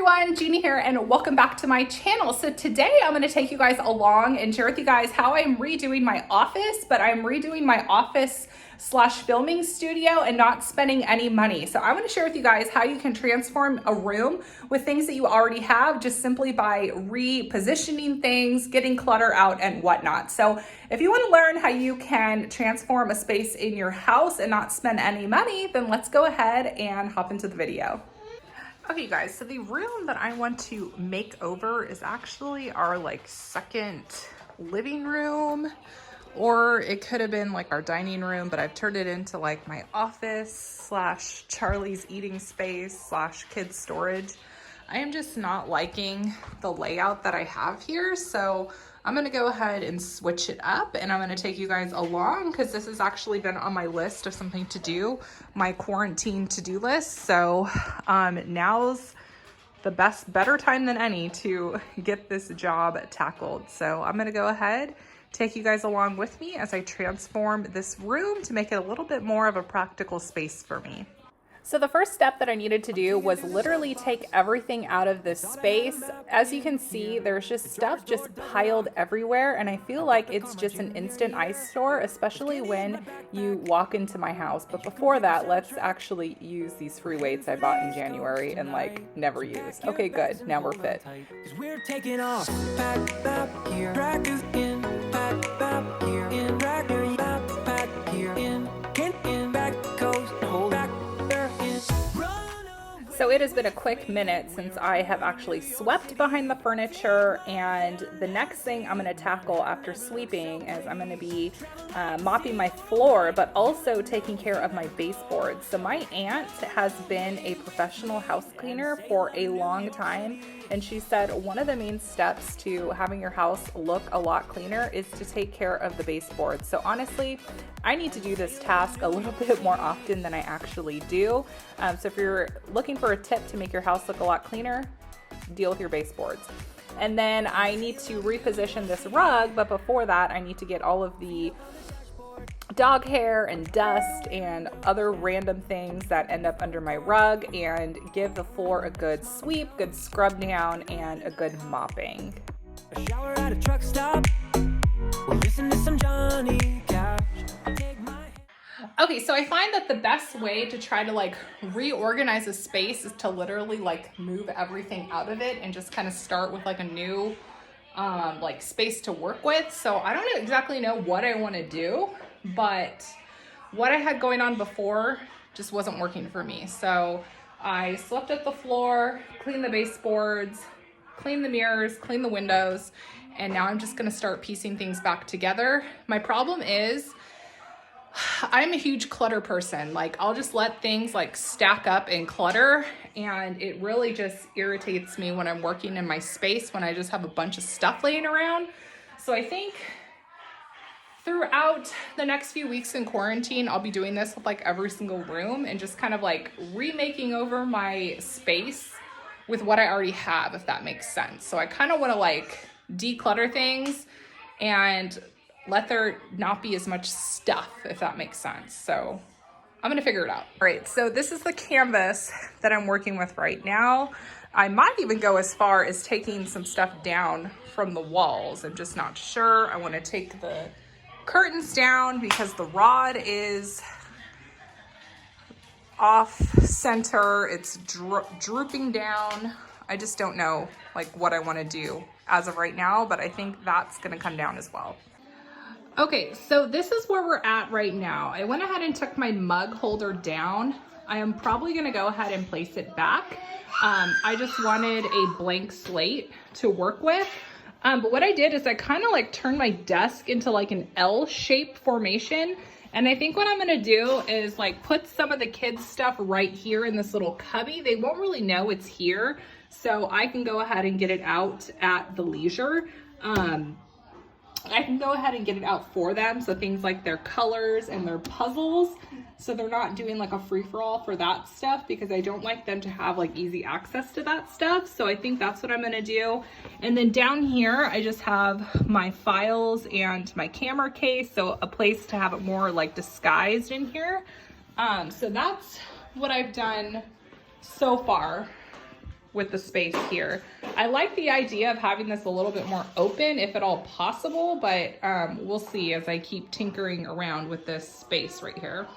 everyone, Gina here, and welcome back to my channel. So today I'm going to take you guys along and share with you guys how I'm redoing my office, but I'm redoing my office / filming studio and not spending any money. So I'm going to share with you guys how you can transform a room with things that you already have just simply by repositioning things, getting clutter out and whatnot. So if you want to learn how you can transform a space in your house and not spend any money, then let's go ahead and hop into the video. Okay guys, so the room that I want to make over is actually our second living room, or it could have been our dining room, but I've turned it into my office / Charlie's eating space / kids storage. I am just not liking the layout that I have here, so I'm gonna go ahead and switch it up, and I'm gonna take you guys along because this has actually been on my list of something to do, my quarantine to-do list. So now's the better time than any to get this job tackled. So I'm gonna go ahead, take you guys along with me as I transform this room to make it a little bit more of a practical space for me. So the first step that I needed to do was literally take everything out of this space. As you can see, there's just stuff just piled everywhere, and I feel like it's just an instant eyesore, especially when you walk into my house. But before that, let's actually use these free weights I bought in January and never use. Okay, good. Now we're fit. We're taking off. So it has been a quick minute since I have actually swept behind the furniture, and the next thing I'm going to tackle after sweeping is I'm going to be mopping my floor, but also taking care of my baseboards. So my aunt has been a professional house cleaner for a long time, and she said one of the main steps to having your house look a lot cleaner is to take care of the baseboards. So honestly, I need to do this task a little bit more often than I actually do. So if you're looking for a tip to make your house look a lot cleaner, deal with your baseboards. And then I need to reposition this rug, but before that, I need to get all of the dog hair and dust and other random things that end up under my rug and give the floor a good sweep, good scrub down, and a good mopping. A shower at a truck stop. We'll listen to some Johnny Cash. Okay, so I find that the best way to try to reorganize a space is to literally move everything out of it and just kind of start with a new space to work with. So I don't exactly know what I want to do, but what I had going on before just wasn't working for me. So I swept up the floor, cleaned the baseboards, cleaned the mirrors, cleaned the windows, and now I'm just gonna start piecing things back together. My problem is I'm a huge clutter person. I'll just let things stack up and clutter, and it really just irritates me when I'm working in my space when I just have a bunch of stuff laying around. So I think throughout the next few weeks in quarantine, I'll be doing this with every single room and just kind of remaking over my space with what I already have, if that makes sense. So I kind of want to declutter things and let there not be as much stuff, if that makes sense. So I'm gonna figure it out. All right, so this is the canvas that I'm working with right now. I might even go as far as taking some stuff down from the walls. I'm just not sure. I wanna take the curtains down because the rod is off center. It's drooping down. I just don't know what I wanna do as of right now, but I think that's gonna come down as well. Okay, so this is where we're at right now. I went ahead and took my mug holder down. I am probably gonna go ahead and place it back. I just wanted a blank slate to work with. But what I did is I kind of turned my desk into an L-shaped formation. And I think what I'm gonna do is put some of the kids' stuff right here in this little cubby. They won't really know it's here, so I can go ahead and get it out at the leisure. I can go ahead and get it out for them. So things like their colors and their puzzles. So they're not doing a free-for-all for that stuff because I don't like them to have easy access to that stuff. So I think that's what I'm gonna do. And then down here, I just have my files and my camera case. So a place to have it more disguised in here. So that's what I've done so far. with the space here. I like the idea of having this a little bit more open if at all possible, but we'll see as I keep tinkering around with this space right here.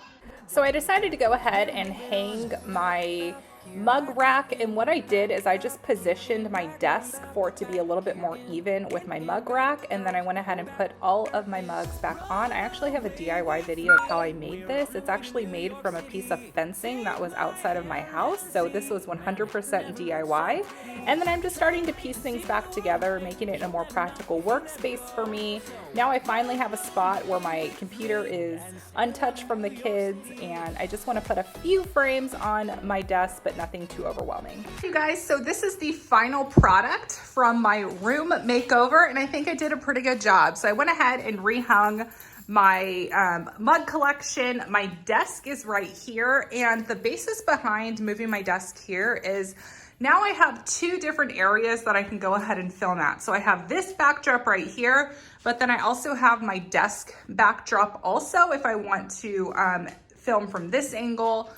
So I decided to go ahead and hang my mug rack, and what I did is I just positioned my desk for it to be a little bit more even with my mug rack, and then I went ahead and put all of my mugs back on. I actually have a DIY video of how I made this. It's actually made from a piece of fencing that was outside of my house, so this was 100% DIY. And then I'm just starting to piece things back together, making it a more practical workspace for me. Now I finally have a spot where my computer is untouched from the kids, and I just want to put a few frames on my desk, but nothing too overwhelming. You guys, so this is the final product from my room makeover, and I think I did a pretty good job. So I went ahead and rehung my mug collection. My desk is right here, and the basis behind moving my desk here is now I have two different areas that I can go ahead and film at. So I have this backdrop right here, but then I also have my desk backdrop also if I want to film from this angle.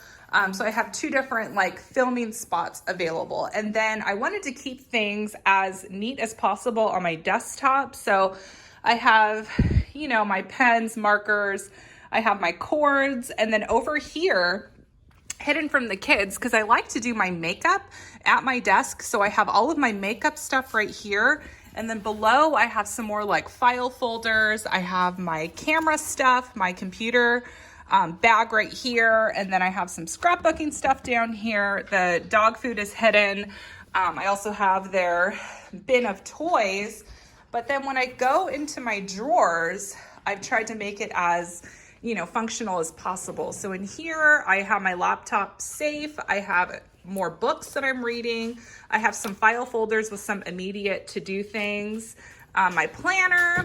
So I have two different like filming spots available. And then I wanted to keep things as neat as possible on my desktop. So I have, you know, my pens, markers, I have my cords, and then over here, hidden from the kids, because I like to do my makeup at my desk. So I have all of my makeup stuff right here. And then below I have some more like file folders. I have my camera stuff, my computer bag right here. And then I have some scrapbooking stuff down here. The dog food is hidden. I also have their bin of toys. But then when I go into my drawers, I've tried to make it as, you know, functional as possible. So in here, I have my laptop safe. I have more books that I'm reading. I have some file folders with some immediate to-do things, my planner.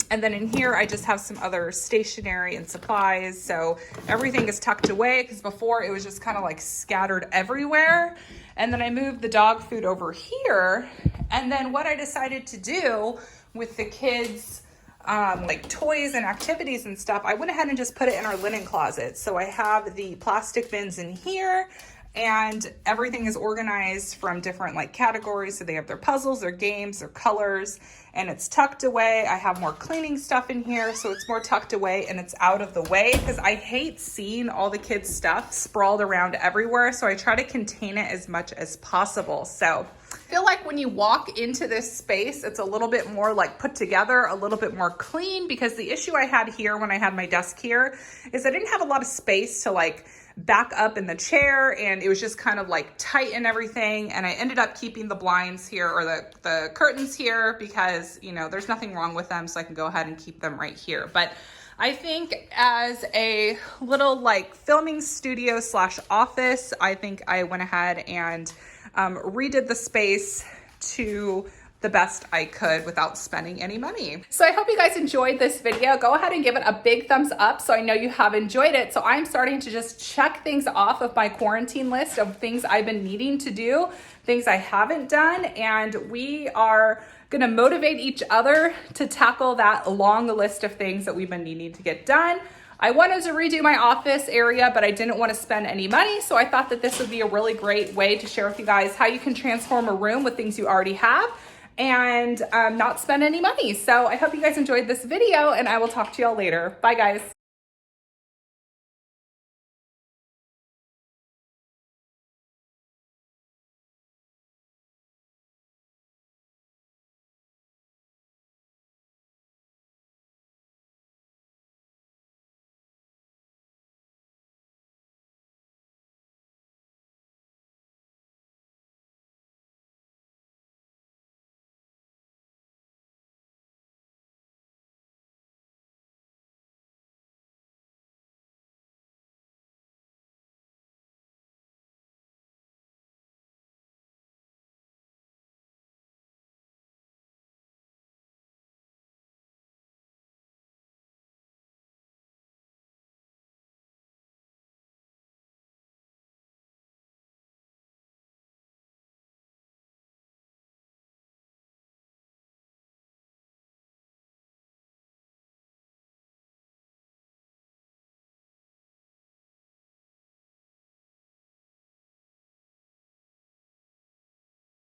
And then in here, I just have some other stationery and supplies. So everything is tucked away because before it was just kind of like scattered everywhere. And then I moved the dog food over here. And then what I decided to do with the kids' like toys and activities and stuff, I went ahead and just put it in our linen closet. So I have the plastic bins in here, and everything is organized from different like categories. So they have their puzzles, their games, their colors, and it's tucked away. I have more cleaning stuff in here, so it's more tucked away and it's out of the way because I hate seeing all the kids' stuff sprawled around everywhere. So I try to contain it as much as possible. So I feel like when you walk into this space, it's a little bit more like put together, a little bit more clean, because the issue I had here when I had my desk here is I didn't have a lot of space to like back up in the chair, and it was just kind of like tight and everything. And I ended up keeping the blinds here, or the curtains here, because, you know, there's nothing wrong with them, so I can go ahead and keep them right here. But I think as a little like filming studio / office, I think I went ahead and redid the space to the best I could without spending any money. So I hope you guys enjoyed this video. Go ahead and give it a big thumbs up so I know you have enjoyed it. So I'm starting to just check things off of my quarantine list of things I've been needing to do, things I haven't done, and we are gonna motivate each other to tackle that long list of things that we've been needing to get done. I wanted to redo my office area, but I didn't want to spend any money. So I thought that this would be a really great way to share with you guys how you can transform a room with things you already have and not spend any money. So I hope you guys enjoyed this video, and I will talk to y'all later. Bye guys.